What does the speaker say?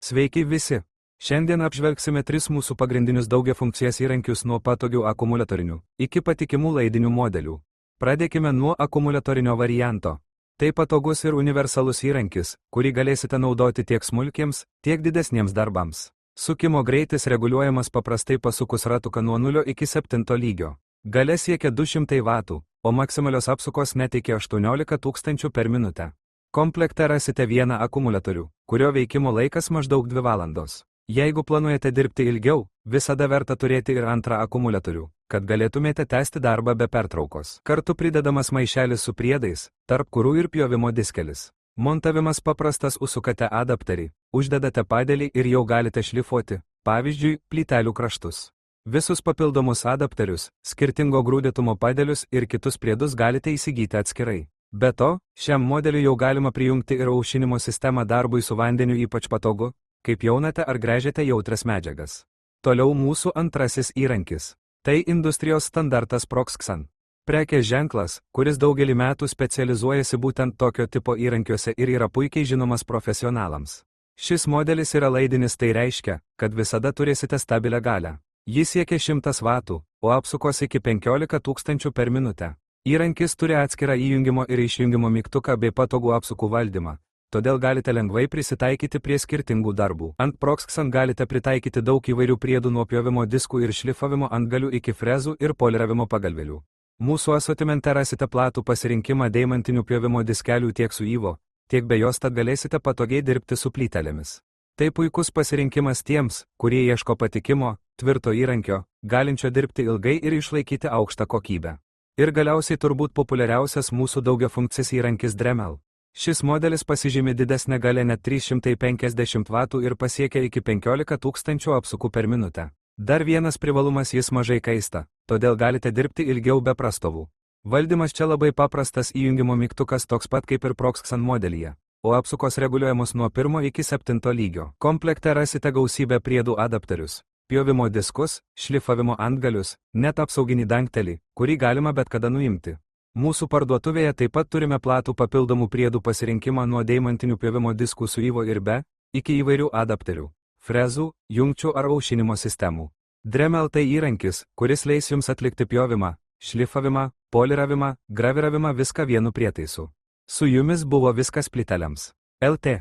Sveiki visi! Šiandien apžvelgsime 3 mūsų pagrindinius daugiafunkcijas įrankius nuo patogių akumuliatorinių iki patikimų laidinių modelių. Pradėkime nuo akumuliatorinio varianto. Tai patogus ir universalus įrankis, kurį galėsite naudoti tiek smulkiems, tiek didesniems darbams. Sukimo greitis reguliuojamas paprastai pasukus ratuką nuo 0 iki 7 lygio. Galia siekia 200 W, o maksimalios apsukos net iki 18 000 per minutę. Komplekte rasite vieną akumuliatorių, kurio veikimo laikas maždaug 2 valandos. Jeigu planuojate dirbti ilgiau, visada verta turėti ir antrą akumuliatorių, kad galėtumėte tęsti darbą be pertraukos. Kartu pridedamas maišelis su priedais, tarp kurių ir pjovimo diskelis. Montavimas paprastas: užsukate adapterį, uždedate padelį ir jau galite šlifuoti, pavyzdžiui, plytelių kraštus. Visus papildomus adapterius, skirtingo grūdėtumo padelius ir kitus priedus galite įsigyti atskirai. Be to, šiam modeliui jau galima prijungti ir aušinimo sistemą darbui su vandeniu, ypač patogu, kaip jaunate ar gręžiate jautrias medžiagas. Toliau mūsų antrasis įrankis. Tai industrijos standartas Proxxon. Prekės ženklas, kuris daugelį metų specializuojasi būtent tokio tipo įrankiuose ir yra puikiai žinomas profesionalams. Šis modelis yra laidinis, tai reiškia, kad visada turėsite stabilią galią. Jis siekia 100 W, o apsukos iki 15 000 per minutę. Įrankis turi atskirą įjungimo ir išjungimo mygtuką bei patogų apsukų valdymą, todėl galite lengvai prisitaikyti prie skirtingų darbų. Ant Proxxon galite pritaikyti daug įvairių priedų, nuo pjovimo diskų ir šlifavimo antgalių iki frezų ir poliravimo pagalvėlių. Mūsų asortimente rasite platų pasirinkimą deimantinių pjovimo diskelių tiek su yvo, tiek be jos, tad galėsite patogiai dirbti su plytelėmis. Tai puikus pasirinkimas tiems, kurie ieško patikimo, tvirto įrankio, galinčio dirbti ilgai ir išlaikyti aukštą kokybę. Ir galiausiai turbūt populiariausias mūsų daugiafunkcis įrankis Dremel. Šis modelis pasižymi didesnė galia, net 350 W, ir pasiekia iki 15 000 apsukų per minutę. Dar vienas privalumas: jis mažai kaista, todėl galite dirbti ilgiau be prastovų. Valdymas čia labai paprastas, įjungimo mygtukas toks pat kaip ir Proxxon modelyje, o apsukos reguliuojamos nuo 1 iki 7 lygio. Komplekte rasite gausybę priedų, adapterius, pjovimo diskus, šlifavimo antgalius, net apsauginį dangtelį, kurį galima bet kada nuimti. Mūsų parduotuvėje taip pat turime platų papildomų priedų pasirinkimą, nuo deimantinių pjovimo diskų su yvo ir be, iki įvairių adapterių, frezų, jungčių ar aušinimo sistemų. Dremel tai įrankis, kuris leis jums atlikti pjovimą, šlifavimą, poliravimą, graviravimą, viską vienu prietaisu. Su jumis buvo Viskas plytelėms. LT.